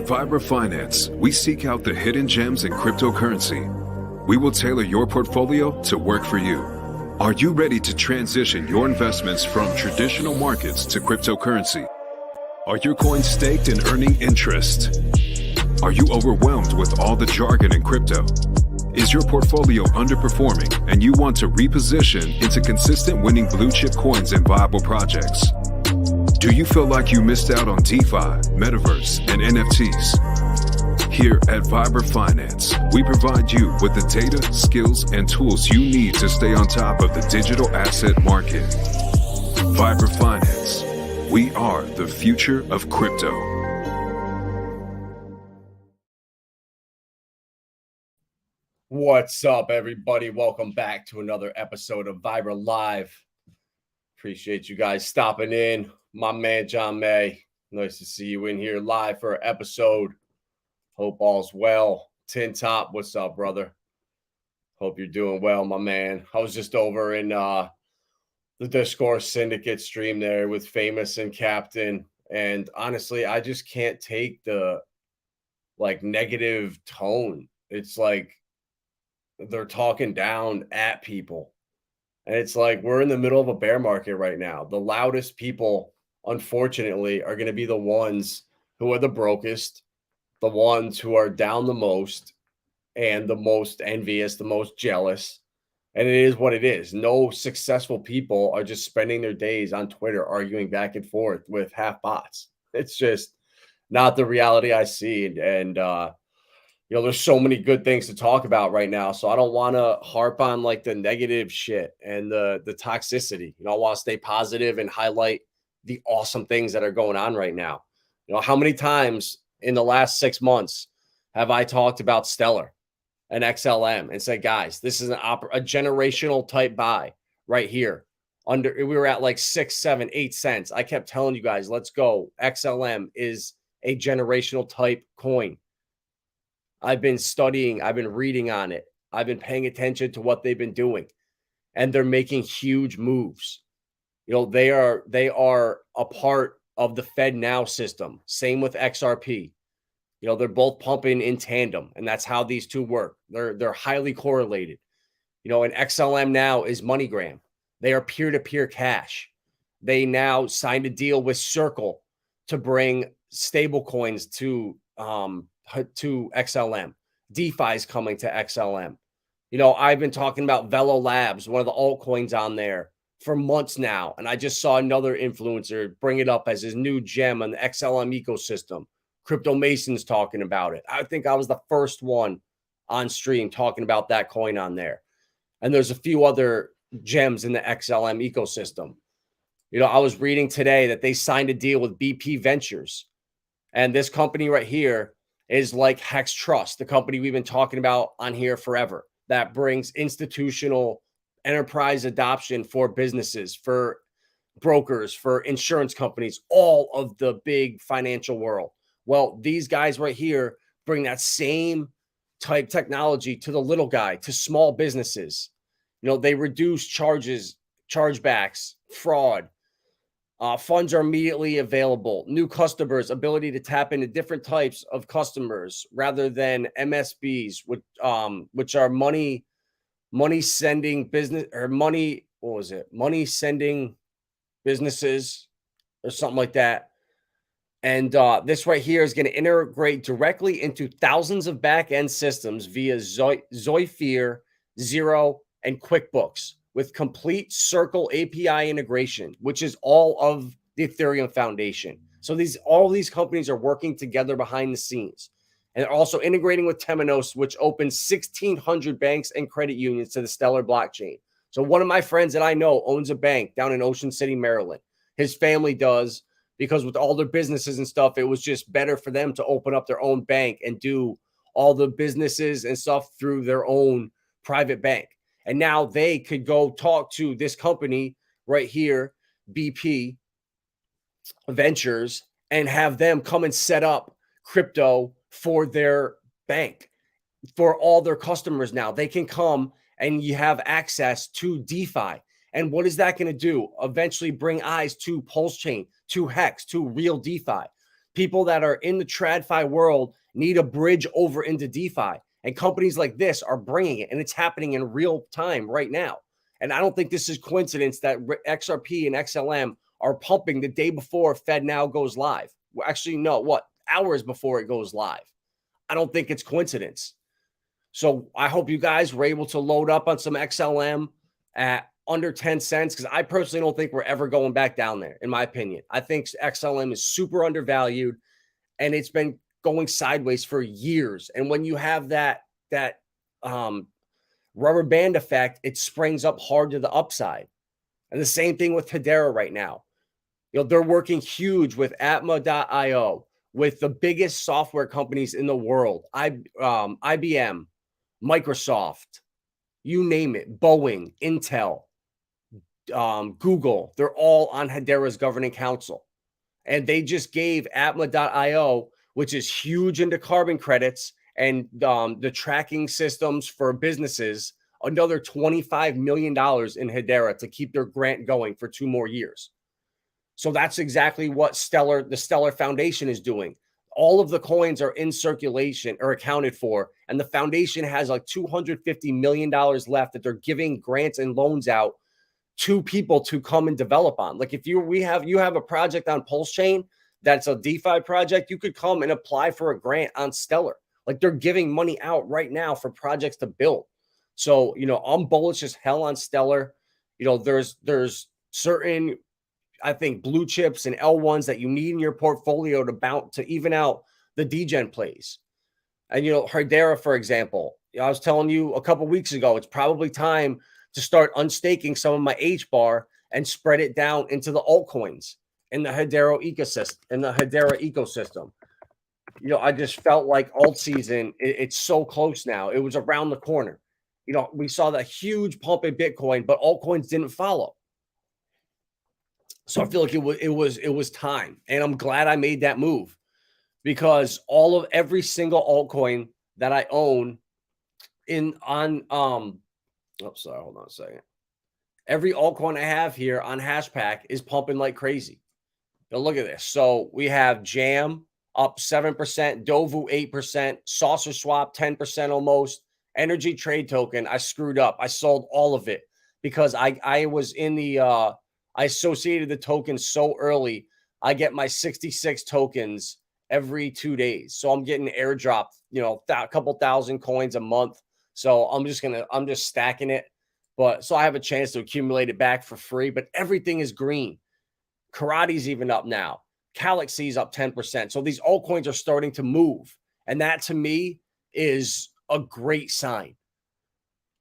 Vibra Finance, we seek out the hidden gems in cryptocurrency. We will tailor your portfolio to work for you. Are you ready to transition your investments from traditional markets to cryptocurrency? Are your coins staked and earning interest? Are you overwhelmed with all the jargon in crypto? Is your portfolio underperforming and you want to reposition into consistent winning blue chip coins and viable projects? Do you feel like you missed out on DeFi, Metaverse, and NFTs? Here at Vibra Finance, we provide you with the data, skills, and tools you need to stay on top of the digital asset market. Vibra Finance, we are the future of crypto. What's up, everybody? Welcome back to another episode of Vibra Live. Appreciate you guys stopping in. My man, John May. Nice to see you in here live for an episode. Hope all's well. Tin Top, what's up, brother? Hope you're doing well, my man. I was just over in the Discourse Syndicate stream there with Famous and Captain. And honestly, I just can't take the negative tone. It's like they're talking down at people. And it's like we're in the middle of a bear market right now. The loudest people, unfortunately, are going to be the ones who are the brokest, the ones who are down the most, and the most envious, the most jealous. And it is what it is. No successful people are just spending their days on Twitter arguing back and forth with half bots. It's just not the reality I see. And there's so many good things to talk about right now. So I don't want to harp on the negative shit and the toxicity. I want to stay positive and highlight the awesome things that are going on right now. How many times in the last 6 months have I talked about Stellar and XLM and said, guys, this is a generational type buy right here. We were at 6, 7, 8 cents. I kept telling you guys, let's go. XLM is a generational type coin. I've been studying, I've been reading on it. I've been paying attention to what they've been doing, and they're making huge moves. They are a part of the Fed Now system. Same with XRP. They're both pumping in tandem, and that's how these two work. They're highly correlated. And XLM now is MoneyGram. They are peer-to-peer cash. They now signed a deal with Circle to bring stable coins to XLM. DeFi is coming to XLM. I've been talking about Velo Labs, one of the altcoins on there, for months now. And I just saw another influencer bring it up as his new gem on the XLM ecosystem. Crypto Mason's talking about it. I think I was the first one on stream talking about that coin on there. And there's a few other gems in the XLM ecosystem. I was reading today that they signed a deal with BP Ventures. And this company right here is like HEX, the company we've been talking about on here forever, that brings institutional enterprise adoption for businesses, for brokers, for insurance companies, all of the big financial world. Well, these guys right here bring that same type technology to the little guy, to small businesses. They reduce charges, chargebacks, fraud. Funds are immediately available. New customers, ability to tap into different types of customers rather than MSBs, which are money sending business or money. What was it? Money sending businesses or something like that. And this right here is going to integrate directly into thousands of back-end systems via Zephyr, Zero, and QuickBooks, with complete Circle API integration, which is all of the Ethereum Foundation. So all these companies are working together behind the scenes. And they're also integrating with Temenos, which opens 1,600 banks and credit unions to the Stellar blockchain. So one of my friends that I know owns a bank down in Ocean City, Maryland. His family does, because with all their businesses and stuff, it was just better for them to open up their own bank and do all the businesses and stuff through their own private bank. And now they could go talk to this company right here, BP Ventures, and have them come and set up crypto for their bank, for all their customers. Now they can come and you have access to DeFi. And what is that going to do? Eventually bring eyes to Pulsechain, to HEX, to real DeFi. People that are in the TradFi world need a bridge over into DeFi. And companies like this are bringing it, and it's happening in real time right now. And I don't think this is coincidence that XRP and XLM are pumping the day before FedNow goes live. Well, actually, no, what? Hours before it goes live. I don't think it's coincidence. So I hope you guys were able to load up on some XLM at under 10 cents, because I personally don't think we're ever going back down there, in my opinion. I think XLM is super undervalued, and it's been going sideways for years. And when you have that rubber band effect, it springs up hard to the upside. And the same thing with Hedera right now. You know, they're working huge with Atma.io, with the biggest software companies in the world, IBM, Microsoft, you name it, Boeing, Intel, Google. They're all on Hedera's governing council. And they just gave Atma.io, which is huge into carbon credits and the tracking systems for businesses, another $25 million in Hedera to keep their grant going for 2 more years. So that's exactly what the Stellar Foundation is doing. All of the coins are in circulation or accounted for, and the foundation has like $250 million left that they're giving grants and loans out to people to come and develop on. Like if you have a project on Pulsechain that's a DeFi project, you could come and apply for a grant on Stellar. Like they're giving money out right now for projects to build. So, you know, I'm bullish as hell on Stellar. You know, there's certain, I think, blue chips and L1s that you need in your portfolio to even out the degen plays. And, you know, Hedera, for example, I was telling you a couple weeks ago, it's probably time to start unstaking some of my HBAR and spread it down into the altcoins in the Hedera ecosystem. You know, I just felt like alt season, it's so close now. It was around the corner. You know, we saw that huge pump in Bitcoin, but altcoins didn't follow. So I feel like it was time, and I'm glad I made that move, because every single altcoin that I own hold on a second. Every altcoin I have here on Hashpack is pumping like crazy. Now look at this. So we have Jam up 7%, Dovu 8%, Saucer Swap 10% almost, Energy Trade Token. I screwed up. I sold all of it because I was in the I associated the tokens so early. I get my 66 tokens every 2 days. So I'm getting airdropped, you know, a couple thousand coins a month. So I'm just stacking it. But so I have a chance to accumulate it back for free, but everything is green. Karate's even up now. Galaxy's up 10%. So these altcoins are starting to move. And that to me is a great sign.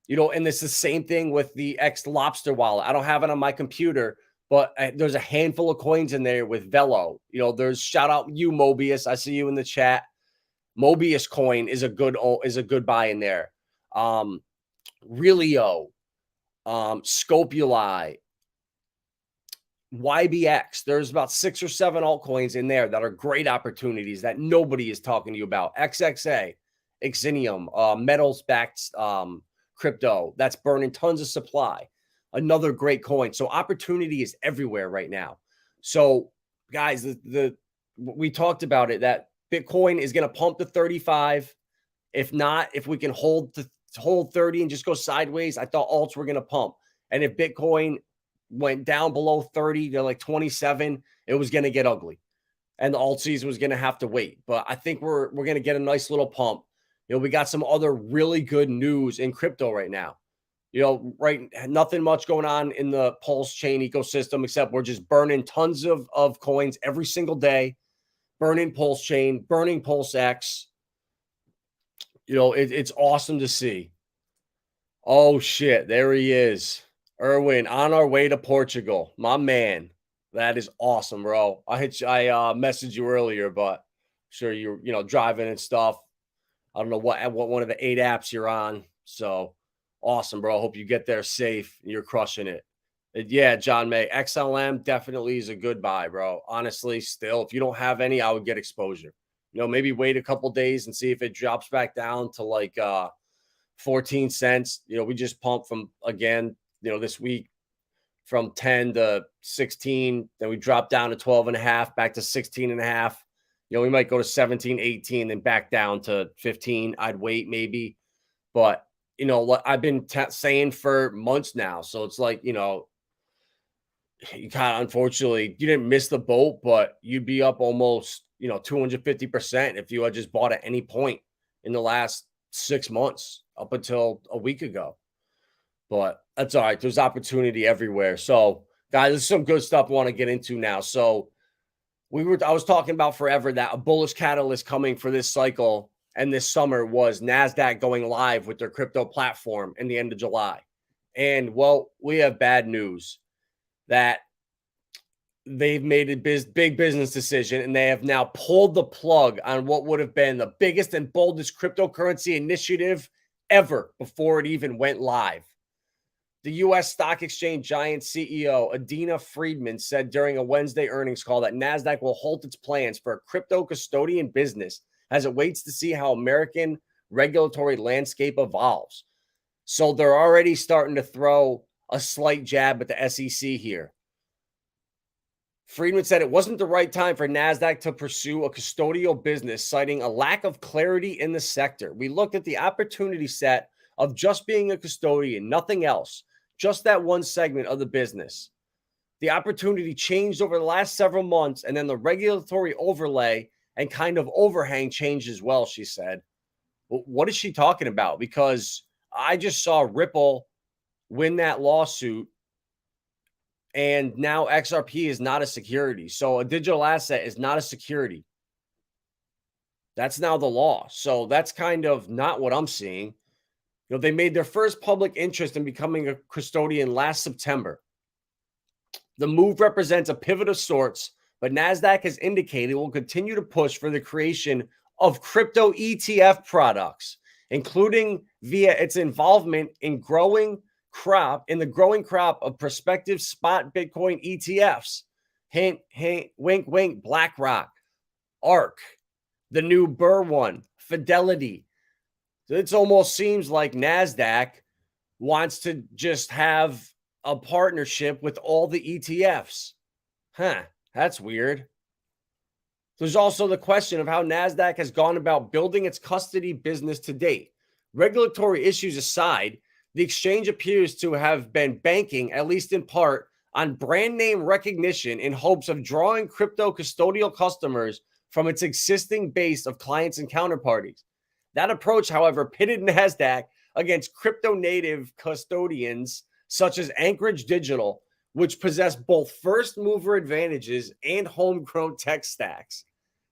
You know, and it's the same thing with the X Lobster wallet. I don't have it on my computer, but there's a handful of coins in there with Velo. You know, there's shout out you, Mobius. I see you in the chat. Mobius coin is a good buy in there. Relio, Scopuli, YBX. There's about 6 or 7 altcoins in there that are great opportunities that nobody is talking to you about. XXA, Exinium, metals-backed crypto that's burning tons of supply. Another great coin. So opportunity is everywhere right now. So guys, we talked about it, that Bitcoin is going to pump to 35. If not, if we can hold 30 and just go sideways, I thought alts were going to pump. And if Bitcoin went down below 30 to like 27, it was going to get ugly. And the alt season was going to have to wait. But I think we're going to get a nice little pump. You know, we got some other really good news in crypto right now. You know, nothing much going on in the Pulsechain ecosystem, except we're just burning tons of coins every single day, burning Pulsechain, burning PulseX. You know, it's awesome to see. Oh, shit. There he is. Erwin, on our way to Portugal. My man. That is awesome, bro. I messaged you earlier, but I'm sure you're driving and stuff. I don't know what one of the 8 apps you're on. So awesome, bro. Hope you get there safe. You're crushing it. Yeah, John May. XLM definitely is a good buy, bro. Honestly, still, if you don't have any, I would get exposure. You know, maybe wait a couple days and see if it drops back down to like 14 cents. You know, we just pumped from, again, you know, this week from 10 to 16. Then we dropped down to 12.5, back to 16.5. You know, we might go to 17, 18, then back down to 15. I'd wait maybe. But, you know, what I've been saying for months now. So it's like, you know, you kind of, unfortunately, you didn't miss the boat, but you'd be up almost, you know, 250% if you had just bought at any point in the last 6 months up until a week ago. But that's all right. There's opportunity everywhere. So, guys, there's some good stuff I want to get into now. So, I was talking about forever that a bullish catalyst coming for this cycle and this summer was Nasdaq going live with their crypto platform in the end of July. And well, we have bad news that they've made a big business decision and they have now pulled the plug on what would have been the biggest and boldest cryptocurrency initiative ever before it even went live. The U.S. stock exchange giant CEO Adena Friedman said during a Wednesday earnings call that Nasdaq will halt its plans for a crypto custodian business as it waits to see how American regulatory landscape evolves. So they're already starting to throw a slight jab at the SEC here. Friedman said it wasn't the right time for Nasdaq to pursue a custodial business, citing a lack of clarity in the sector. We looked at the opportunity set of just being a custodian, nothing else. Just that one segment of the business. The opportunity changed over the last several months, and then the regulatory overlay and kind of overhang changed as well, she said. What is she talking about? Because I just saw Ripple win that lawsuit, and now XRP is not a security. So a digital asset is not a security. That's now the law. So that's kind of not what I'm seeing. You know, they made their first public interest in becoming a custodian last September. The move represents a pivot of sorts, but Nasdaq has indicated it will continue to push for the creation of crypto ETF products, including via its involvement in the growing crop of prospective spot Bitcoin ETFs. Hint, hint, wink, wink, BlackRock, ARK, the new Burr one, Fidelity. It almost seems like Nasdaq wants to just have a partnership with all the ETFs. That's weird. There's also the question of how Nasdaq has gone about building its custody business to date. Regulatory issues aside, the exchange appears to have been banking, at least in part, on brand name recognition in hopes of drawing crypto custodial customers from its existing base of clients and counterparties. That approach, however, pitted Nasdaq against crypto-native custodians such as Anchorage Digital, which possess both first-mover advantages and homegrown tech stacks.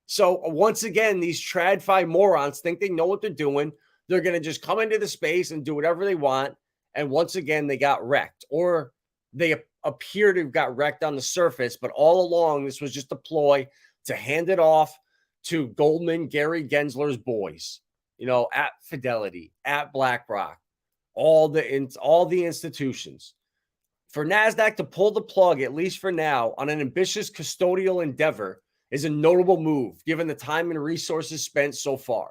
So once again, these TradFi morons think they know what they're doing. They're going to just come into the space and do whatever they want. And once again, they got wrecked, or they appear to have got wrecked on the surface. But all along, this was just a ploy to hand it off to Goldman, Gary Gensler's boys. You know, at Fidelity, at BlackRock, all the institutions. For Nasdaq to pull the plug, at least for now, on an ambitious custodial endeavor is a notable move, given the time and resources spent so far.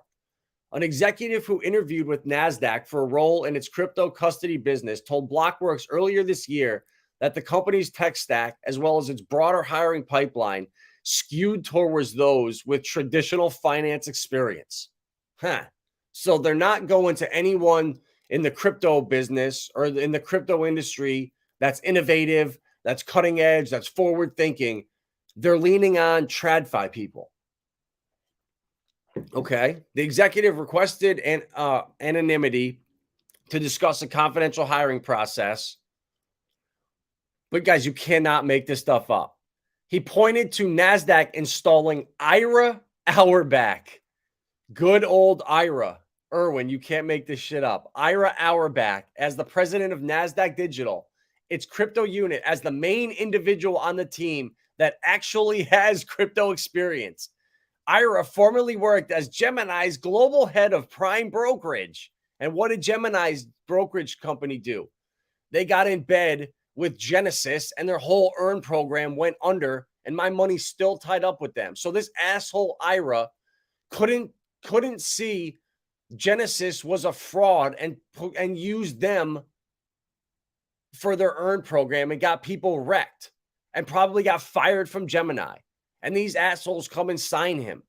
An executive who interviewed with Nasdaq for a role in its crypto custody business told Blockworks earlier this year that the company's tech stack, as well as its broader hiring pipeline, skewed towards those with traditional finance experience. So they're not going to anyone in the crypto business or in the crypto industry that's innovative, that's cutting edge, that's forward thinking. They're leaning on TradFi people. Okay. The executive requested anonymity to discuss a confidential hiring process. But guys, you cannot make this stuff up. He pointed to Nasdaq installing Ira Auerbach. Good old Ira. Erwin, you can't make this shit up. Ira Auerbach as the president of Nasdaq Digital, its crypto unit, as the main individual on the team that actually has crypto experience. Ira formerly worked as Gemini's global head of prime brokerage. And what did Gemini's brokerage company do? They got in bed with Genesis and their whole earn program went under, and my money's still tied up with them. So this asshole Ira couldn't see Genesis was a fraud and used them for their earn program and got people wrecked and probably got fired from Gemini. And these assholes come and sign him.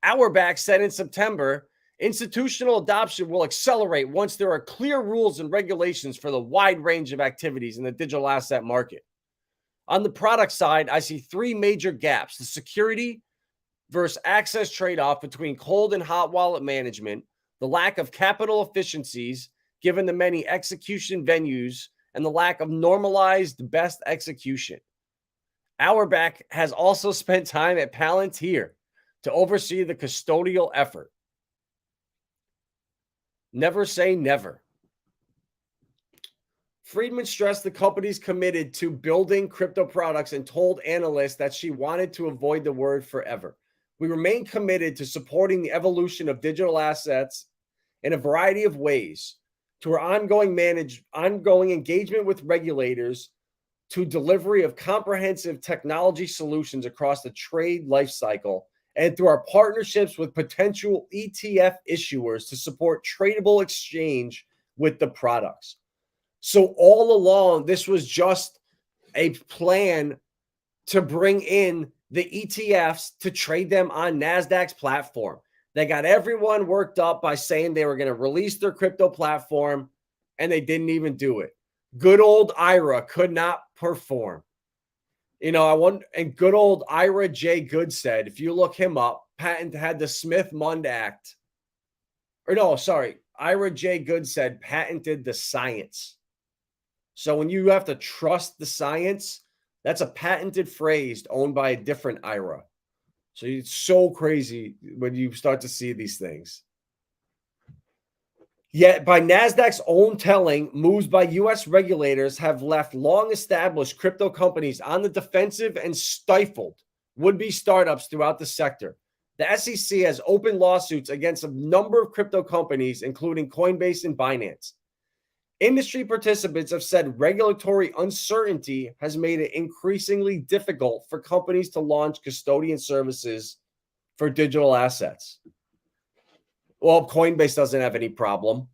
Auerbach said in September, institutional adoption will accelerate once there are clear rules and regulations for the wide range of activities in the digital asset market. On the product side, I see three major gaps: the security versus access trade-off between cold and hot wallet management, the lack of capital efficiencies given the many execution venues, and the lack of normalized best execution. Auerbach has also spent time at Palantir to oversee the custodial effort. Never say never. Friedman stressed the company's committed to building crypto products and told analysts that she wanted to avoid the word forever. We remain committed to supporting the evolution of digital assets in a variety of ways, to our ongoing engagement with regulators, to delivery of comprehensive technology solutions across the trade lifecycle, and through our partnerships with potential ETF issuers to support tradable exchange with the products. So all along, this was just a plan to bring in the ETFs to trade them on Nasdaq's platform. They got everyone worked up by saying they were going to release their crypto platform, and they didn't even do it. Good old IRA could not perform. And good old Ira J. Good said, if you look him up, patent had the Smith-Mundt Act. Ira J. Good said patented the science. So when you have to trust the science, that's a patented phrase owned by a different IRA. So it's so crazy when you start to see these things. Yet, by Nasdaq's own telling, moves by U.S. regulators have left long-established crypto companies on the defensive and stifled would-be startups throughout the sector. The SEC has opened lawsuits against a number of crypto companies, including Coinbase and Binance. Industry participants have said regulatory uncertainty has made it increasingly difficult for companies to launch custodian services for digital assets. Well, Coinbase doesn't have any problem.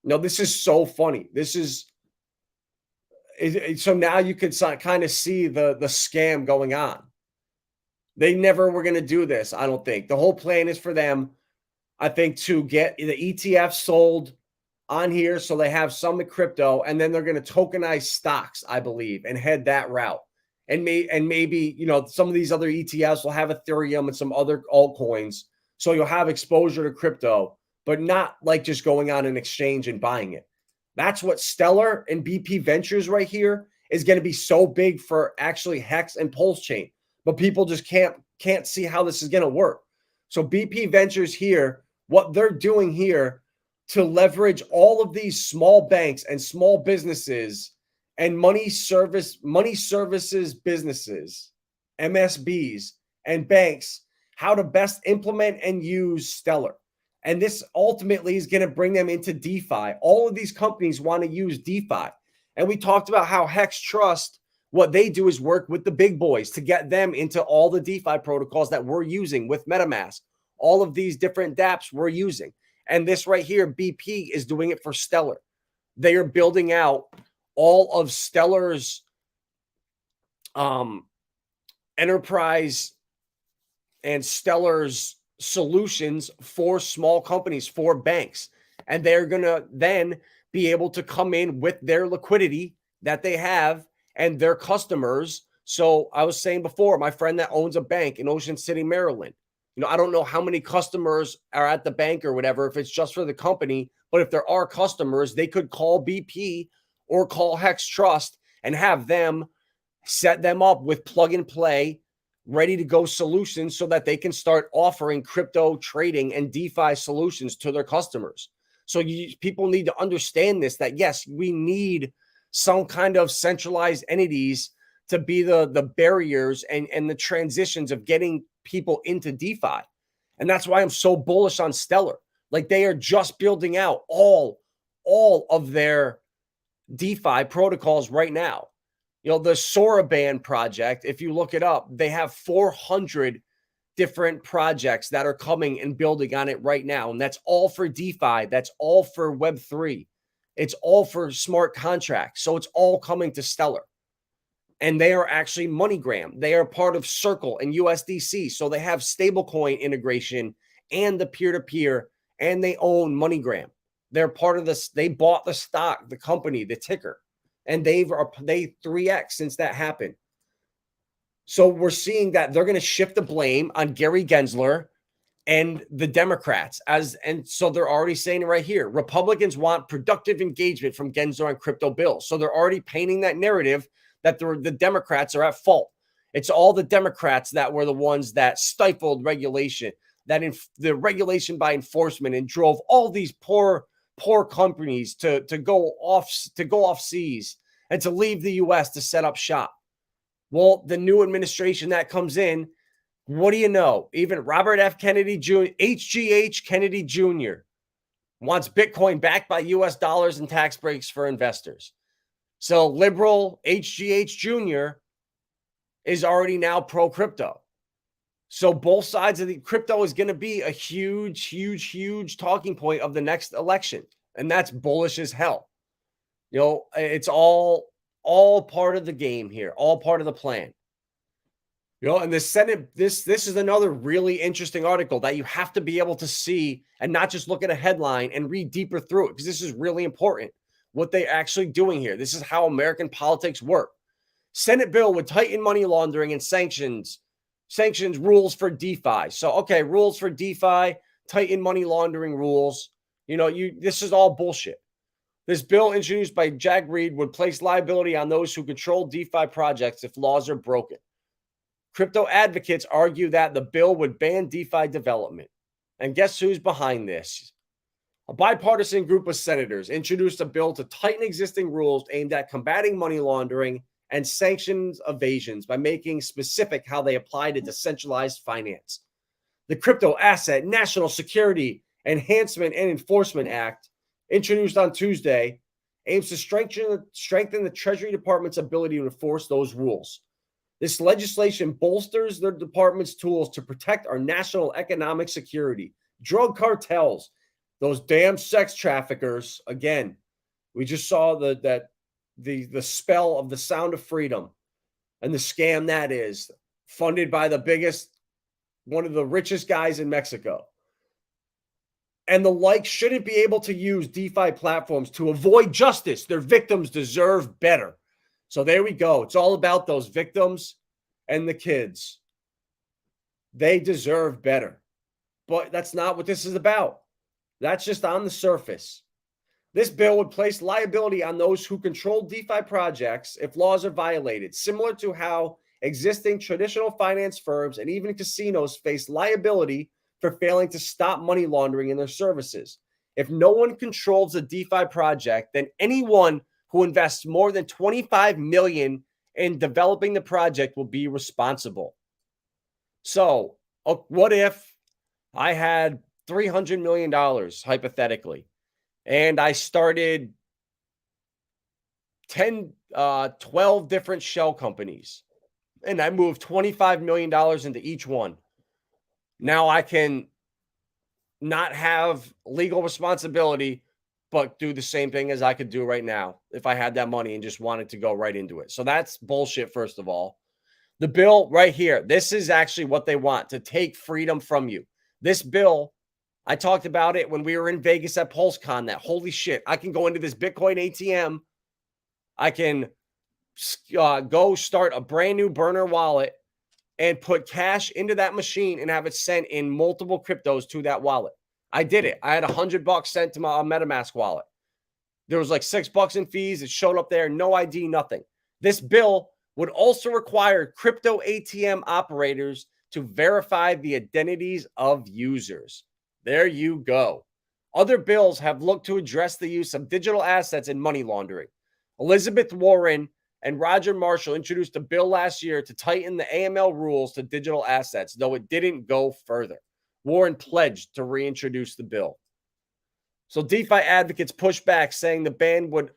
No, this is so funny. So now you could kind of see the scam going on. They never were going to do this, I don't think. The whole plan is for them, I think, to get the ETF sold on here so they have some in crypto, and then they're going to tokenize stocks, I believe, and head that route. And maybe, some of these other ETFs will have Ethereum and some other altcoins. So you'll have exposure to crypto, but not like just going on an exchange and buying it. That's what Stellar and BP Ventures right here is going to be so big for actually HEX and Pulsechain. But people just can't see how this is going to work. So BP Ventures here, what they're doing here to leverage all of these small banks and small businesses and money services businesses, MSBs and banks, how to best implement and use Stellar. And this ultimately is going to bring them into DeFi. All of these companies want to use DeFi. And we talked about how HEXTrust, what they do is work with the big boys to get them into all the DeFi protocols that we're using with MetaMask. All of these different dApps we're using. And this right here, BP is doing it for Stellar. They are building out all of Stellar's enterprise and Stellar's solutions for small companies, for banks. And they're going to then be able to come in with their liquidity that they have and their customers. So I was saying before, my friend that owns a bank in Ocean City, Maryland, I don't know how many customers are at the bank or whatever, if it's just for the company, but if there are customers, they could call BP or call HEXTrust and have them set them up with plug and play, ready to go solutions so that they can start offering crypto trading and DeFi solutions to their customers. So people need to understand this, that yes, we need some kind of centralized entities to be the barriers and the transitions of getting people into DeFi. And that's why I'm so bullish on Stellar. Like, they are just building out all of their DeFi protocols right now. The Soraband project, if you look it up, they have 400 different projects that are coming and building on it right now. And that's all for DeFi. That's all for Web3. It's all for smart contracts. So it's all coming to Stellar. And they are actually MoneyGram. They are part of Circle and USDC. So they have stablecoin integration and the peer-to-peer, and they own MoneyGram. They're part of this. They bought the stock, the company, the ticker, and they 3x since that happened. So we're seeing that they're going to shift the blame on Gary Gensler and the Democrats. And so they're already saying it right here. Republicans want productive engagement from Gensler on crypto bills. So they're already painting that narrative that the Democrats are at fault. It's all the Democrats that were the ones that stifled regulation, that the regulation by enforcement, and drove all these poor companies to go off seas and to leave the U.S. to set up shop. Well, the new administration that comes in, what do you know? Even Robert F. Kennedy Jr., HGH Kennedy Jr. wants Bitcoin backed by U.S. dollars and tax breaks for investors. So liberal HGH Jr. is already now pro-crypto. So both sides of the crypto is going to be a huge talking point of the next election. And that's bullish as hell. You know, it's all part of the game here, all part of the plan. You know, and the Senate, this is another really interesting article that you have to be able to see and not just look at a headline and read deeper through it, because this is really important. What they're actually doing here. This is how American politics work. Senate bill would tighten money laundering and sanctions rules for DeFi. So, okay, rules for DeFi, tighten money laundering rules. You know, this is all bullshit. This bill introduced by Jack Reed would place liability on those who control DeFi projects if laws are broken. Crypto advocates argue that the bill would ban DeFi development. And guess who's behind this? A bipartisan group of senators introduced a bill to tighten existing rules aimed at combating money laundering and sanctions evasions by making specific how they apply to decentralized finance. The Crypto Asset National Security Enhancement and Enforcement Act, introduced on Tuesday, aims to strengthen the Treasury Department's ability to enforce those rules. This legislation bolsters the department's tools to protect our national economic security. Drug cartels, those damn sex traffickers. Again, we just saw the spell of the Sound of Freedom and the scam that is, funded by one of the richest guys in Mexico. And the like shouldn't be able to use DeFi platforms to avoid justice. Their victims deserve better. So there we go. It's all about those victims and the kids. They deserve better. But that's not what this is about. That's just on the surface. This bill would place liability on those who control DeFi projects if laws are violated, similar to how existing traditional finance firms and even casinos face liability for failing to stop money laundering in their services. If no one controls a DeFi project, then anyone who invests more than $25 million in developing the project will be responsible. So, what if I had $300 million, hypothetically, and I started 12 different shell companies, and I moved $25 million into each one. Now I can not have legal responsibility, but do the same thing as I could do right now if I had that money and just wanted to go right into it. So that's bullshit, first of all. The bill right here, this is actually what they want, to take freedom from you. This bill, I talked about it when we were in Vegas at PulseCon, that holy shit, I can go into this Bitcoin ATM. I can go start a brand new burner wallet and put cash into that machine and have it sent in multiple cryptos to that wallet. I did it. I had $100 sent to my MetaMask wallet. There was like $6 in fees. It showed up there. No ID, nothing. This bill would also require crypto ATM operators to verify the identities of users. There you go. Other bills have looked to address the use of digital assets in money laundering. Elizabeth Warren and Roger Marshall introduced a bill last year to tighten the AML rules to digital assets, though it didn't go further. Warren pledged to reintroduce the bill. So DeFi advocates pushed back, saying the ban would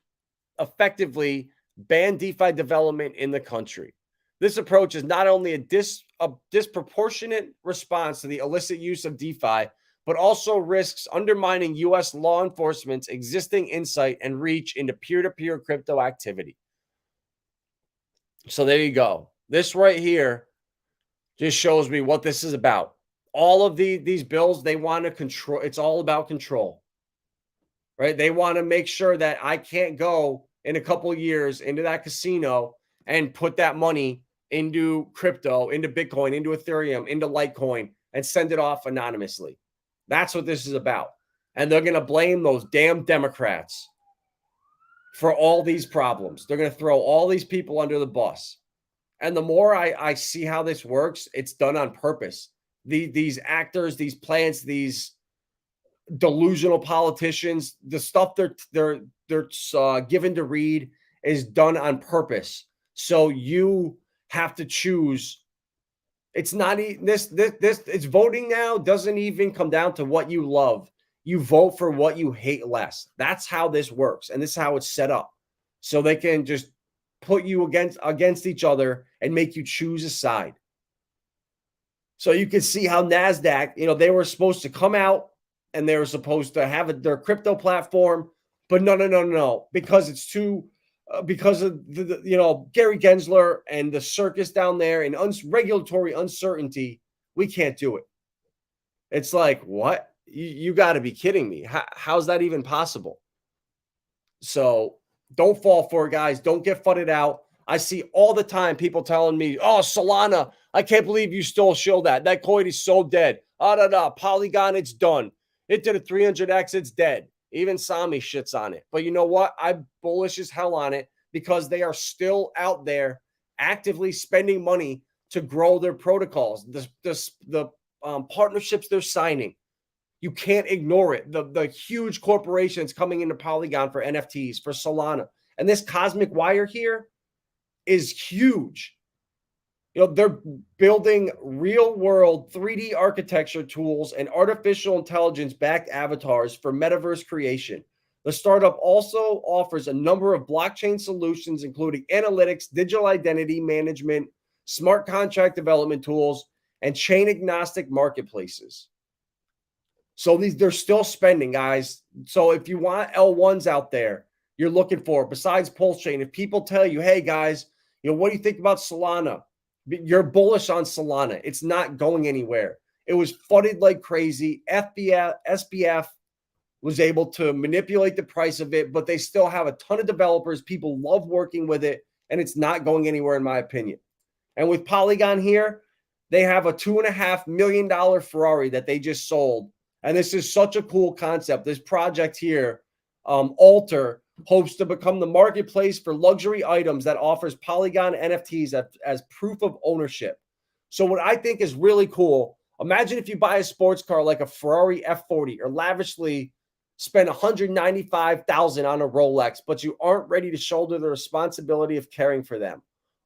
effectively ban DeFi development in the country. This approach is not only a disproportionate response to the illicit use of DeFi, but also risks undermining U.S. law enforcement's existing insight and reach into peer-to-peer crypto activity. So there you go. This right here just shows me what this is about. All of these bills, they want to control. It's all about control, right? They want to make sure that I can't go in a couple of years into that casino and put that money into crypto, into Bitcoin, into Ethereum, into Litecoin, and send it off anonymously. That's what this is about. And they're going to blame those damn Democrats for all these problems. They're going to throw all these people under the bus. And the more I see how this works, it's done on purpose. These actors, these plants, these delusional politicians, the stuff they're given to read is done on purpose. So you have to choose. It's not this. It's voting now doesn't even come down to what you love. You vote for what you hate less. That's how this works, and this is how it's set up. So they can just put you against each other and make you choose a side. So you can see how Nasdaq, they were supposed to come out and they were supposed to have their crypto platform, but no, because it's too, because of Gary Gensler and the circus down there and regulatory uncertainty, we can't do it. It's like, what? You got to be kidding me. How's that even possible? So don't fall for it, guys. Don't get fudded out. I see all the time people telling me, oh, Solana, I can't believe you still show that. That coin is so dead. Polygon, it's done. It did a 300x, it's dead. Even Sami shits on it. But you know what? I'm bullish as hell on it because they are still out there actively spending money to grow their protocols, the partnerships they're signing. You can't ignore it. The huge corporations coming into Polygon for NFTs, for Solana. And this cosmic wire here is huge. They're building real-world 3D architecture tools and artificial intelligence-backed avatars for metaverse creation. The startup also offers a number of blockchain solutions, including analytics, digital identity management, smart contract development tools, and chain-agnostic marketplaces. So they're still spending, guys. So if you want L1s out there, you're looking for, besides Pulsechain, if people tell you, hey, guys, what do you think about Solana? You're bullish on Solana. It's not going anywhere. It was flooded like crazy. SBF was able to manipulate the price of it, but they still have a ton of developers. People love working with it, and it's not going anywhere, in my opinion. And with Polygon here, they have a $2.5 million Ferrari that they just sold. And this is such a cool concept. This project here, Alter, hopes to become the marketplace for luxury items that offers Polygon NFTs as proof of ownership. So what I think is really cool, imagine if you buy a sports car like a Ferrari F40 or lavishly spend $195,000 on a Rolex, but you aren't ready to shoulder the responsibility of caring for them.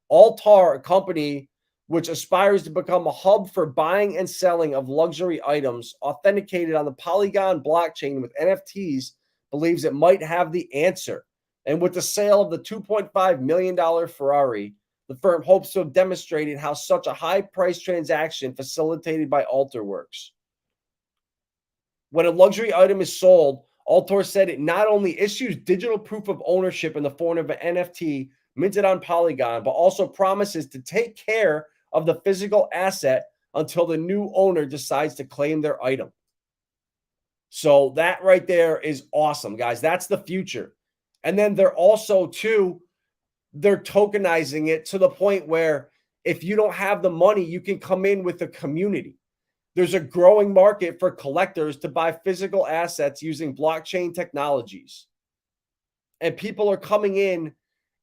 Altar, a company which aspires to become a hub for buying and selling of luxury items authenticated on the Polygon blockchain with NFTs, believes it might have the answer. And with the sale of the $2.5 million Ferrari, the firm hopes to have demonstrated how such a high-price transaction facilitated by Alter works. When a luxury item is sold, Alter said it not only issues digital proof of ownership in the form of an NFT minted on Polygon, but also promises to take care of the physical asset until the new owner decides to claim their item. So that right there is awesome, guys. That's the future. And then they're also, too, they're tokenizing it to the point where if you don't have the money, you can come in with the community. There's a growing market for collectors to buy physical assets using blockchain technologies. And people are coming in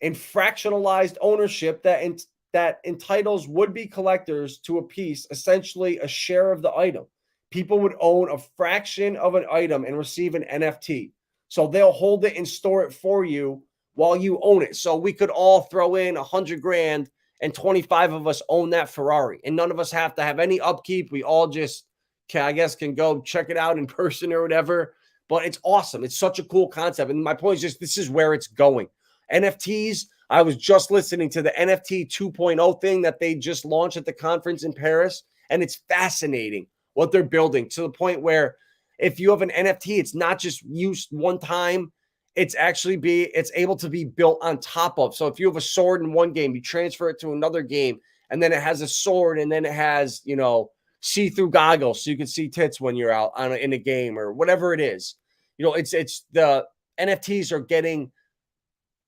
fractionalized ownership that entitles would-be collectors to a piece, essentially a share of the item. People would own a fraction of an item and receive an NFT. So they'll hold it and store it for you while you own it. So we could all throw in $100,000 and 25 of us own that Ferrari. And none of us have to have any upkeep. We all just, can go check it out in person or whatever. But it's awesome. It's such a cool concept. And my point is just, this is where it's going. NFTs, I was just listening to the NFT 2.0 thing that they just launched at the conference in Paris. And it's fascinating what they're building to the point where if you have an NFT, it's not just used one time. it's able to be built on top of. So if you have a sword in one game, you transfer it to another game, and then it has a sword, and then it has, you know, see-through goggles so you can see tits when you're out in a game or whatever it is. You know, it's the NFTs are getting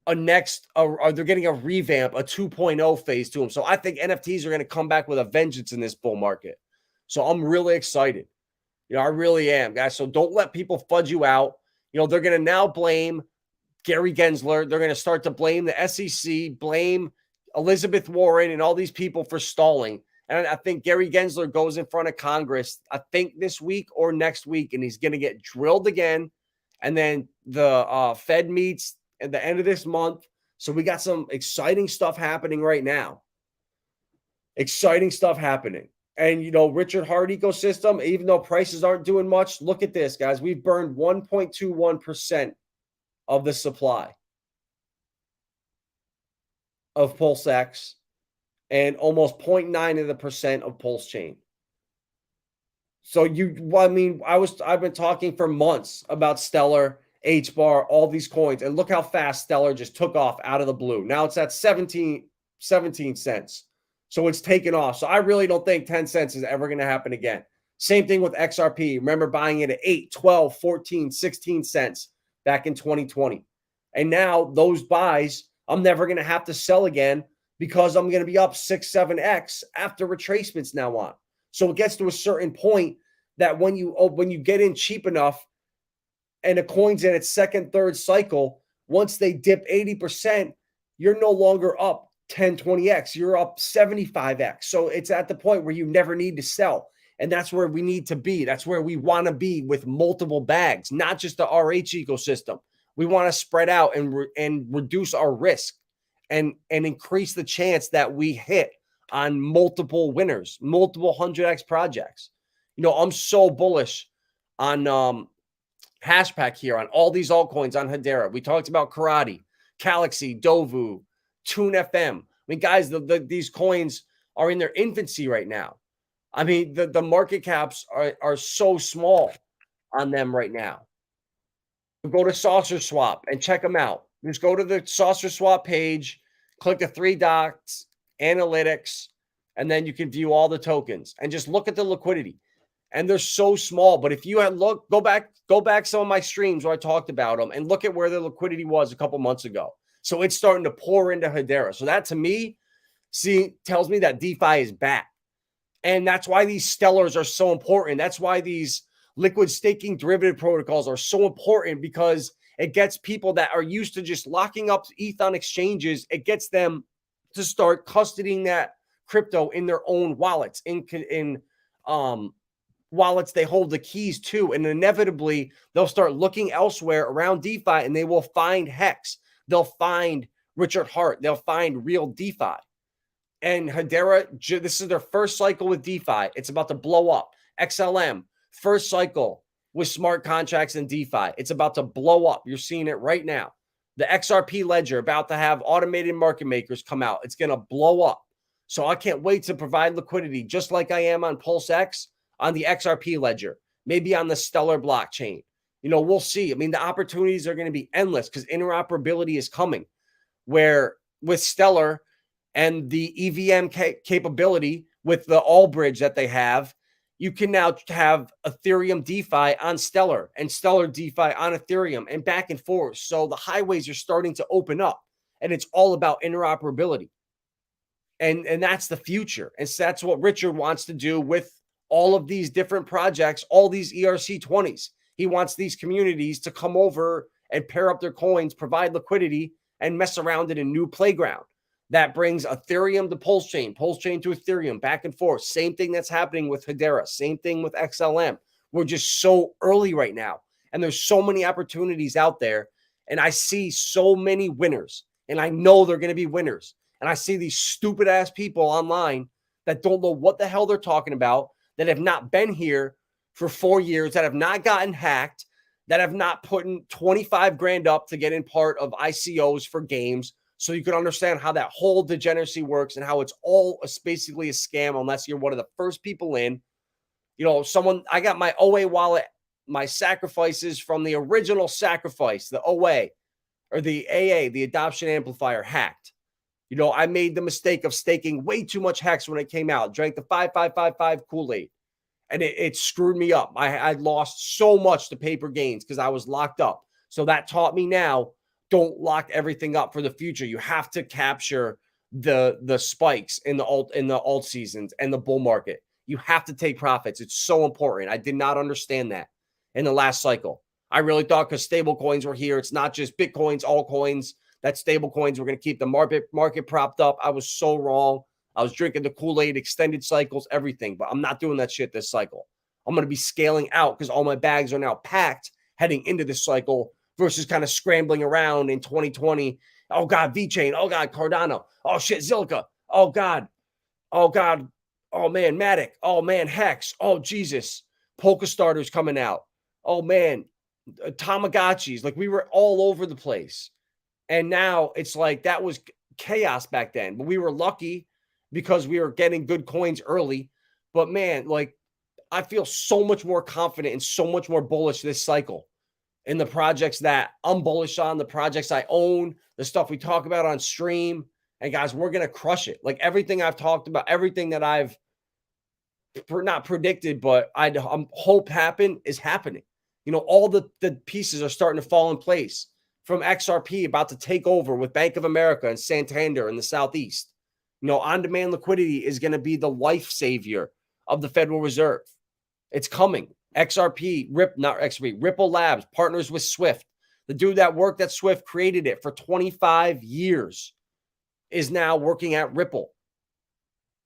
they're getting a revamp, a 2.0 phase to them. So I think NFTs are going to come back with a vengeance in this bull market. So I'm really excited. You know, I really am, guys. So don't let people fudge you out. You know, they're going to now blame Gary Gensler. They're going to start to blame the SEC, blame Elizabeth Warren and all these people for stalling. And I think Gary Gensler goes in front of Congress, I think this week or next week, and he's going to get drilled again. And then the Fed meets at the end of this month. So we got some exciting stuff happening right now. Exciting stuff happening. And, you know, Richard Hart ecosystem, even though prices aren't doing much, look at this, guys. We've burned 1.21% of the supply of PulseX and almost 0.9% of Pulsechain. So I've been talking for months about Stellar, HBAR, all these coins, and look how fast Stellar just took off out of the blue. Now it's at 17 cents. So it's taken off. So I really don't think 10 cents is ever going to happen again. Same thing with XRP. Remember buying it at 8, 12, 14, 16 cents back in 2020. And now those buys, I'm never going to have to sell again because I'm going to be up 6, 7x after retracements now on. So it gets to a certain point that when you get in cheap enough and a coin's in its second, third cycle, once they dip 80%, you're no longer up 10, 20x, you're up 75x. So it's at the point where you never need to sell. And that's where we need to be. That's where we want to be with multiple bags, not just the RH ecosystem. We want to spread out and reduce our risk and increase the chance that we hit on multiple winners, multiple 100x projects. You know, I'm so bullish on Hashpack here, on all these altcoins, on Hedera. We talked about Karate, Galaxy, Dovu, Tune FM. I mean, guys, these coins are in their infancy right now. I mean, the market caps are so small on them right now. Go to Saucer Swap and check them out. Just go to the Saucer Swap page, click the 3 dots, analytics, and then you can view all the tokens and just look at the liquidity. And they're so small. But if you had go back some of my streams where I talked about them and look at where the liquidity was a couple months ago. So it's starting to pour into Hedera. So that to me, tells me that DeFi is back. And that's why these stellars are so important. That's why these liquid staking derivative protocols are so important, because it gets people that are used to just locking up ETH on exchanges. It gets them to start custodying that crypto in their own wallets, in wallets they hold the keys to. And inevitably, they'll start looking elsewhere around DeFi, and they will find HEX. They'll find Richard Hart. They'll find real DeFi. And Hedera, this is their first cycle with DeFi. It's about to blow up. XLM, first cycle with smart contracts and DeFi. It's about to blow up. You're seeing it right now. The XRP ledger about to have automated market makers come out. It's going to blow up. So I can't wait to provide liquidity, just like I am on PulseX, on the XRP ledger, maybe on the Stellar blockchain. You know, we'll see. I mean, the opportunities are going to be endless because interoperability is coming, where with Stellar and the EVM capability with the Allbridge that they have, you can now have Ethereum DeFi on Stellar and Stellar DeFi on Ethereum and back and forth. So the highways are starting to open up, and it's all about interoperability. And that's the future. And so that's what Richard wants to do with all of these different projects, all these ERC20s. He wants these communities to come over and pair up their coins, provide liquidity, and mess around in a new playground that brings Ethereum to Pulsechain, Pulsechain to Ethereum, back and forth. Same thing that's happening with Hedera. Same thing with XLM. We're just so early right now, and there's so many opportunities out there, and I see so many winners, and I know they're going to be winners. And I see these stupid ass people online that don't know what the hell they're talking about, that have not been here for 4 years, that have not gotten hacked, that have not put in 25 grand up to get in part of ICOs for games, so you can understand how that whole degeneracy works and how it's all basically a scam unless you're one of the first people in. You know, I got my OA wallet, my sacrifices from the original sacrifice, the OA. or the AA, the adoption amplifier, hacked. You know, I made the mistake of staking way too much HEX when it came out. Drank the 5555 Kool-Aid, and it screwed me up. I lost so much to paper gains because I was locked up. So that taught me now, don't lock everything up for the future. You have to capture the spikes in the alt seasons and the bull market. You have to take profits. It's so important. I did not understand that in the last cycle. I really thought because stable coins were here, it's not just Bitcoins, altcoins, that stable coins were going to keep the market propped up. I was so wrong. I was drinking the Kool-Aid, extended cycles, everything, but I'm not doing that shit this cycle. I'm going to be scaling out because all my bags are now packed heading into this cycle versus kind of scrambling around in 2020. Oh God, VeChain. Oh God, Cardano. Oh shit, Zilliqa. Oh God. Oh God. Oh man, Matic. Oh man, Hex. Oh Jesus. Polka starters coming out. Oh man, Tamagotchis. Like we were all over the place. And now it's like that was chaos back then. But we were lucky because we were getting good coins early. But man, like I feel so much more confident and so much more bullish this cycle in the projects that I'm bullish on, the projects I own, the stuff we talk about on stream. And guys, we're going to crush it. Like everything I've talked about, everything that I've not predicted, but I hope happen is happening. You know, all the pieces are starting to fall in place from XRP about to take over with Bank of America and Santander in the Southeast. You know, on-demand liquidity is going to be the life savior of the Federal Reserve. It's coming. Ripple Labs partners with Swift. The dude that worked at Swift created it for 25 years is now working at Ripple.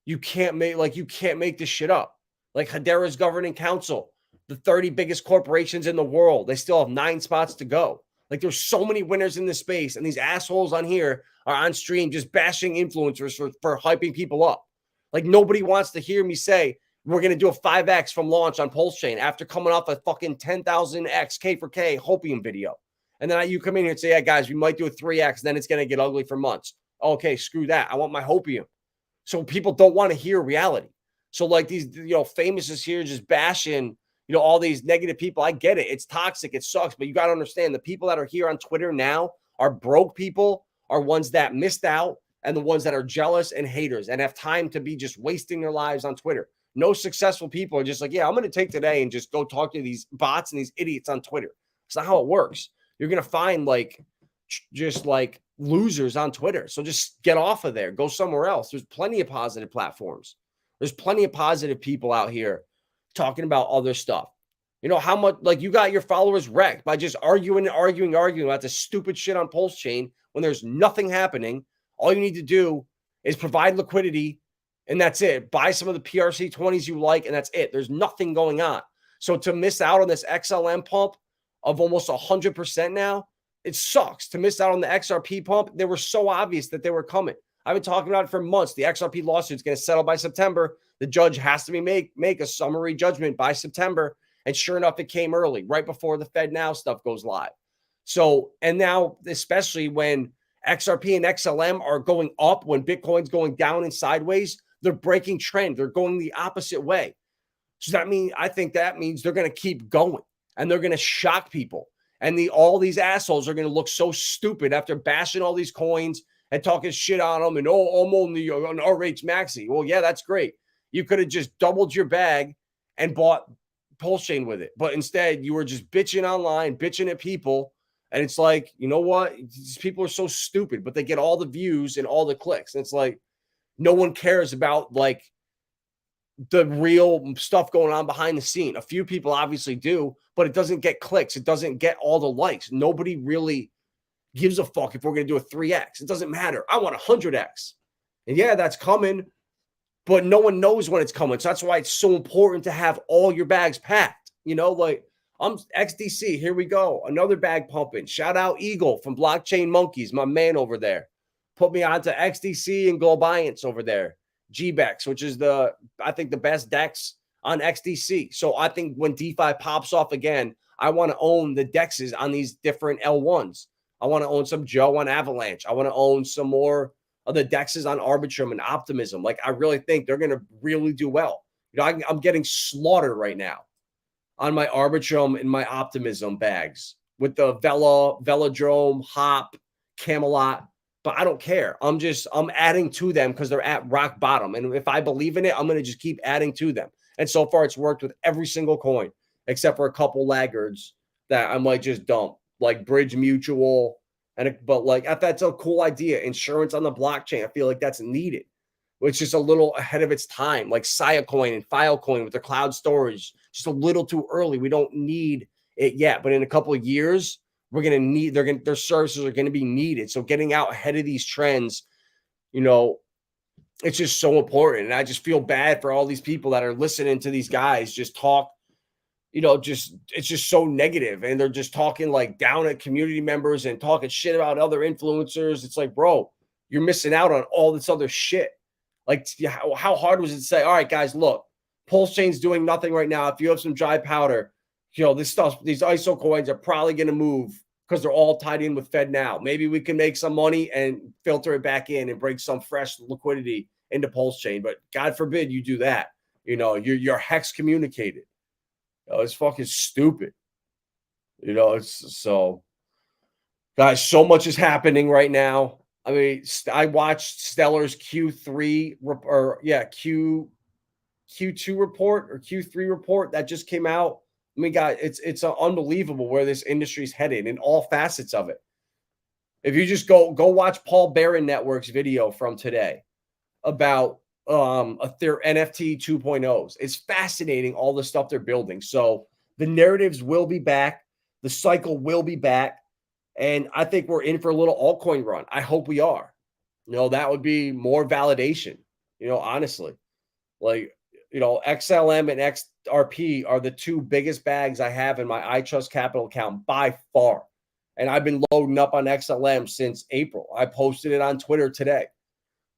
You can't make this shit up. Like Hedera's governing council, the 30 biggest corporations in the world, they still have 9 spots to go. Like there's so many winners in this space, and these assholes on here are on stream just bashing influencers for hyping people up. Like nobody wants to hear me say, we're going to do a 5X from launch on Pulsechain after coming off a fucking 10,000X K for K Hopium video. And then you come in here and say, yeah, guys, we might do a 3X. Then it's going to get ugly for months. Okay, screw that. I want my Hopium. So people don't want to hear reality. So like these, famouses here just bashing, all these negative people. I get it. It's toxic. It sucks. But you got to understand the people that are here on Twitter now are broke people, are ones that missed out, and the ones that are jealous and haters and have time to be just wasting their lives on Twitter. No successful people are just like, yeah, I'm going to take today and just go talk to these bots and these idiots on Twitter. It's not how it works. You're going to find just losers on Twitter. So just get off of there. Go somewhere else. There's plenty of positive platforms. There's plenty of positive people out here talking about other stuff. How much, you got your followers wrecked by just arguing about this stupid shit on Pulsechain when there's nothing happening. All you need to do is provide liquidity, and that's it. Buy some of the PRC20s you like, and that's it. There's nothing going on. So to miss out on this XLM pump of almost 100% now, it sucks. To miss out on the XRP pump, they were so obvious that they were coming. I've been talking about it for months. The XRP lawsuit is going to settle by September. The judge has to make a summary judgment by September. And sure enough, it came early, right before the Fed Now stuff goes live. So, and now, especially when XRP and XLM are going up, when Bitcoin's going down and sideways, they're breaking trend. They're going the opposite way. So I think that means they're going to keep going and they're going to shock people. And all these assholes are going to look so stupid after bashing all these coins and talking shit on them and, I'm only on RH Maxi. Well, yeah, that's great. You could have just doubled your bag and bought Pulsechain with it. But instead, you were just bitching online, bitching at people. And it's like, you know what? These people are so stupid, but they get all the views and all the clicks. And it's like, no one cares about the real stuff going on behind the scene. A few people obviously do, but it doesn't get clicks. It doesn't get all the likes. Nobody really gives a fuck if we're going to do a 3X. It doesn't matter. I want 100X. And yeah, that's coming, but no one knows when it's coming. So that's why it's so important to have all your bags packed. I'm XDC. Here we go. Another bag pumping. Shout out Eagle from Blockchain Monkeys, my man over there. Put me onto XDC and Globiance over there. GBEX, which is I think the best DEX on XDC. So I think when DeFi pops off again, I want to own the DEXs on these different L1s. I want to own some Joe on Avalanche. I want to own some more of the DEXs on Arbitrum and Optimism. I really think they're going to really do well. I'm getting slaughtered right now on my Arbitrum and my Optimism bags. with the Velodrome, Hop, Camelot, but I don't care. I'm adding to them because they're at rock bottom. And if I believe in it, I'm going to just keep adding to them. And so far it's worked with every single coin, except for a couple laggards that I might just dump, like Bridge Mutual. But like, that's a cool idea. Insurance on the blockchain. I feel like that's needed. It's just a little ahead of its time, like Siacoin and Filecoin with their cloud storage, just a little too early. We don't need it yet, but in a couple of years, we're going to need, their services are going to be needed. So getting out ahead of these trends, you know, it's just so important. And I just feel bad for all these people that are listening to these guys just talk, you know, it's just so negative. And they're just talking like down at community members and talking shit about other influencers. It's like, bro, you're missing out on all this other shit. Like, how hard was it to say, all right, guys, look, Pulsechain's doing nothing right now. If you have some dry powder, you know, this stuff, these ISO coins are probably going to move because they're all tied in with Fed now. Maybe we can make some money and filter it back in and bring some fresh liquidity into Pulsechain. But God forbid you do that. You know, you're hex communicated. You know, it's fucking stupid. You know, it's so, guys, so much is happening right now. I mean, I watched Stellar's Q2 report or Q3 report that just came out. I mean, guys, it's unbelievable where this industry is headed in all facets of it. If you just go watch Paul Barron Network's video from today about their NFT 2.0s, it's fascinating all the stuff they're building. So the narratives will be back, the cycle will be back. And I think we're in for a little altcoin run. I hope we are. You know, that would be more validation, you know, honestly. Like, you know, XLM and XRP are the two biggest bags I have in my ITRUSTCAPITAL account by far. And I've been loading up on XLM since April. I posted it on Twitter today.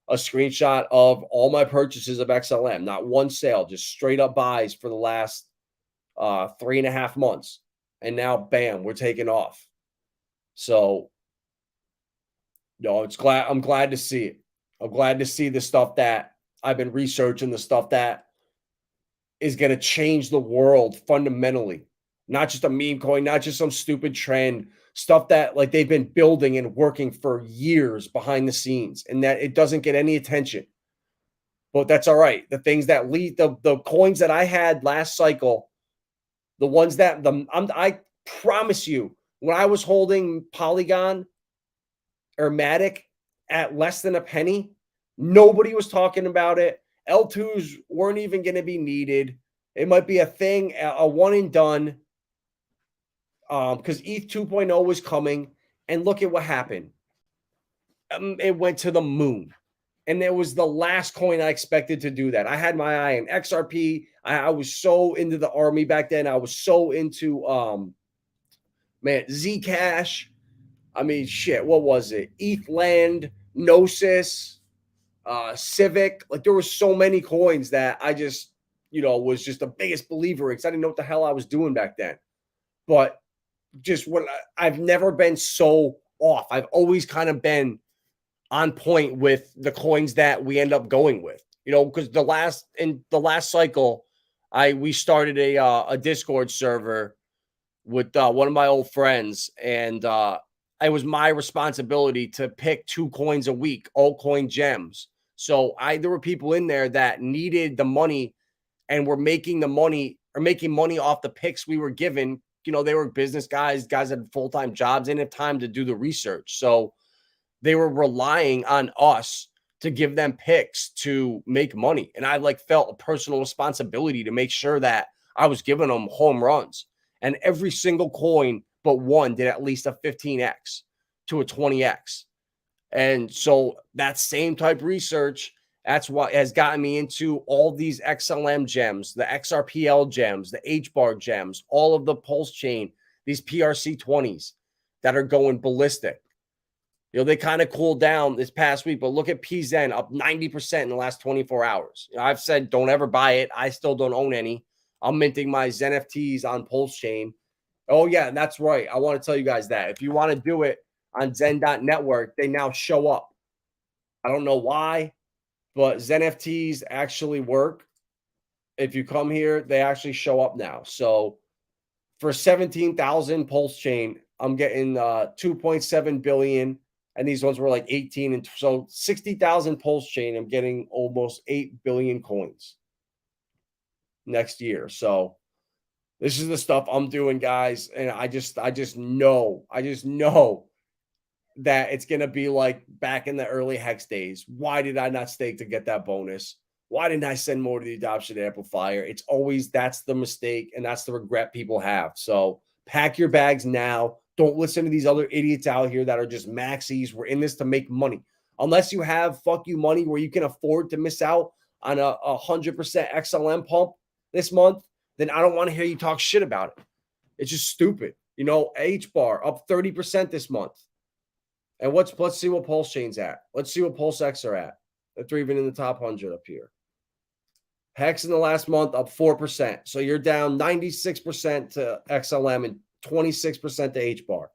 A screenshot of all my purchases of XLM. Not one sale, just straight up buys for the last 3.5 months. And now, bam, we're taking off. So, you know, I'm glad to see it. I'm glad to see the stuff that I've been researching, the stuff that is going to change the world fundamentally. Not just a meme coin, not just some stupid trend, stuff that like they've been building and working for years behind the scenes, and that it doesn't get any attention. But that's all right. The things that lead, the coins that I had last cycle, the ones that I promise you, when I was holding Polygon or Matic at less than a penny, nobody was talking about it. L2s weren't even going to be needed. It might be a thing, a one and done, because ETH 2.0 was coming. And look at what happened. It went to the moon. And it was the last coin I expected to do that. I had my eye on XRP. I was so into the army back then. I was so into Zcash. I mean, shit, what was it? ETHLand, Gnosis, Civic. Like, there were so many coins that I just, you know, was just the biggest believer in, because I didn't know what the hell I was doing back then. But just when I've never been so off. I've always kind of been on point with the coins that we end up going with, you know, because in the last cycle, we started a Discord server with one of my old friends, and it was my responsibility to pick 2 coins a week, altcoin gems. So there were people in there that needed the money and were making the money or making money off the picks we were given. You know, they were business guys had full-time jobs, didn't have time to do the research. So they were relying on us to give them picks to make money. And I felt a personal responsibility to make sure that I was giving them home runs. And every single coin but one did at least a 15x to a 20x. And so that same type research, that's what has gotten me into all these XLM gems, the XRPL gems, the HBAR gems, all of the Pulsechain, these PRC20s that are going ballistic. You know, they kind of cooled down this past week, but look at PZen up 90% in the last 24 hours. You know, I've said don't ever buy it. I still don't own any. I'm minting my ZenFTs on Pulsechain. Oh, yeah, that's right. I want to tell you guys that. If you want to do it on Zen.network, they now show up. I don't know why, but ZenFTs actually work. If you come here, they actually show up now. So for 17,000 Pulsechain, I'm getting 2.7 billion, and these ones were like 18, and so 60,000 Pulsechain. I'm getting almost 8 billion coins next year. So this is the stuff I'm doing, guys, and I just know that it's going to be like back in the early hex days. Why did I not stake to get that bonus? Why didn't I send more to the adoption amplifier? It's always, that's the mistake, and that's the regret people have. So pack your bags now. Don't listen to these other idiots out here that are just maxis. We're in this to make money. Unless you have fuck you money where you can afford to miss out on a 100% XLM pump this month, then I don't want to hear you talk shit about it. It's just stupid. You know, H bar up 30% this month. And let's see what Pulsechain's at. Let's see what PulseX are at. If they're even in the top 100 up here. Hex in the last month up 4%. So you're down 96% to XLM and 26% to H bar.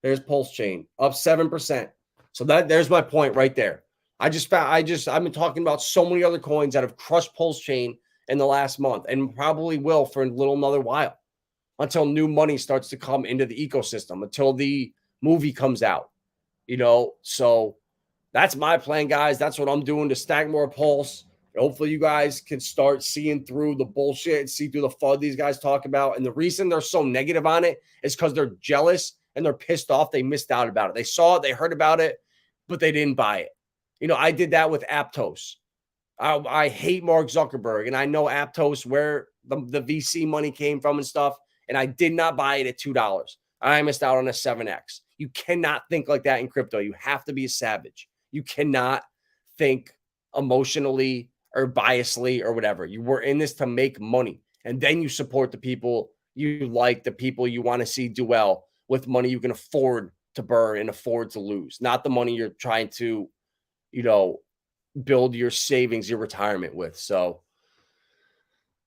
There's Pulsechain up 7%. So there's my point right there. I've been talking about so many other coins that have crushed Pulsechain in the last month and probably will for another while until new money starts to come into the ecosystem, until the movie comes out. You know, so that's my plan, guys. That's what I'm doing to stack more Pulse. Hopefully you guys can start seeing through the bullshit and see through the FUD these guys talk about. And the reason they're so negative on it is because they're jealous and they're pissed off they missed out about it. They saw it, they heard about it, but they didn't buy it. You know, I did that with Aptos. I hate Mark Zuckerberg, and I know Aptos, where the VC money came from and stuff, and I did not buy it at $2. I missed out on a 7X. You cannot think like that in crypto. You have to be a savage. You cannot think emotionally or biasly or whatever. You were in this to make money, and then you support the people you like, the people you want to see do well with money you can afford to burn and afford to lose, not the money you're trying to, you know, build your savings, your retirement with. So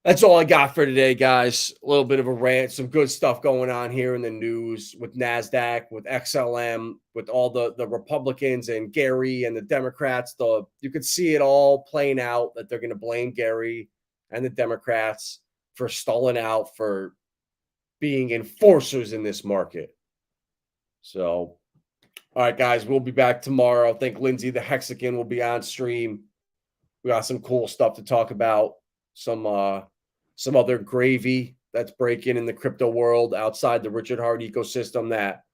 that's all I got for today, guys. A little bit of a rant, some good stuff going on here in the news with Nasdaq, with XLM, with all the Republicans and Gary and the Democrats. You could see it all playing out, that they're going to blame Gary and the Democrats for stalling out, for being enforcers in this market. So, all right, guys, we'll be back tomorrow. I think Lindsay the Hexagon will be on stream. We got some cool stuff to talk about. Some other gravy that's breaking in the crypto world outside the Richard Hart ecosystem that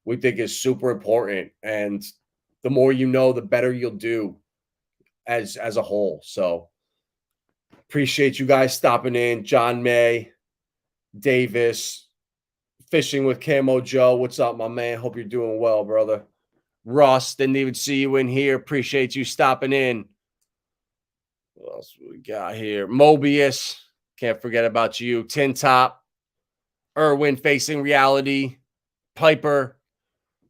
we think is super important. And the more you know, the better you'll do as a whole. So appreciate you guys stopping in. John May, Davis, Fishing with Camo Joe. What's up, my man? Hope you're doing well, brother. Russ, didn't even see you in here. Appreciate you stopping in. What else we got here? Mobius. Can't forget about you. Tin Top. Erwin, Facing Reality. Piper.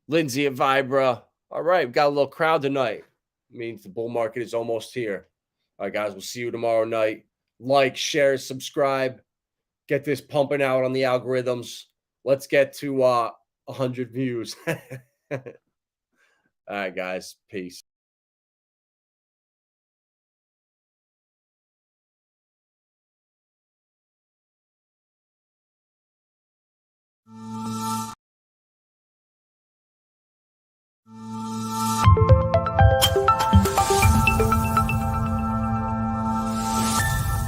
Lindsay at Vibra. All right, we've got a little crowd tonight. Means the bull market is almost here. All right, guys, we'll see you tomorrow night. Like, share, subscribe. Get this pumping out on the algorithms. Let's get to 100 views. All right, guys. Peace.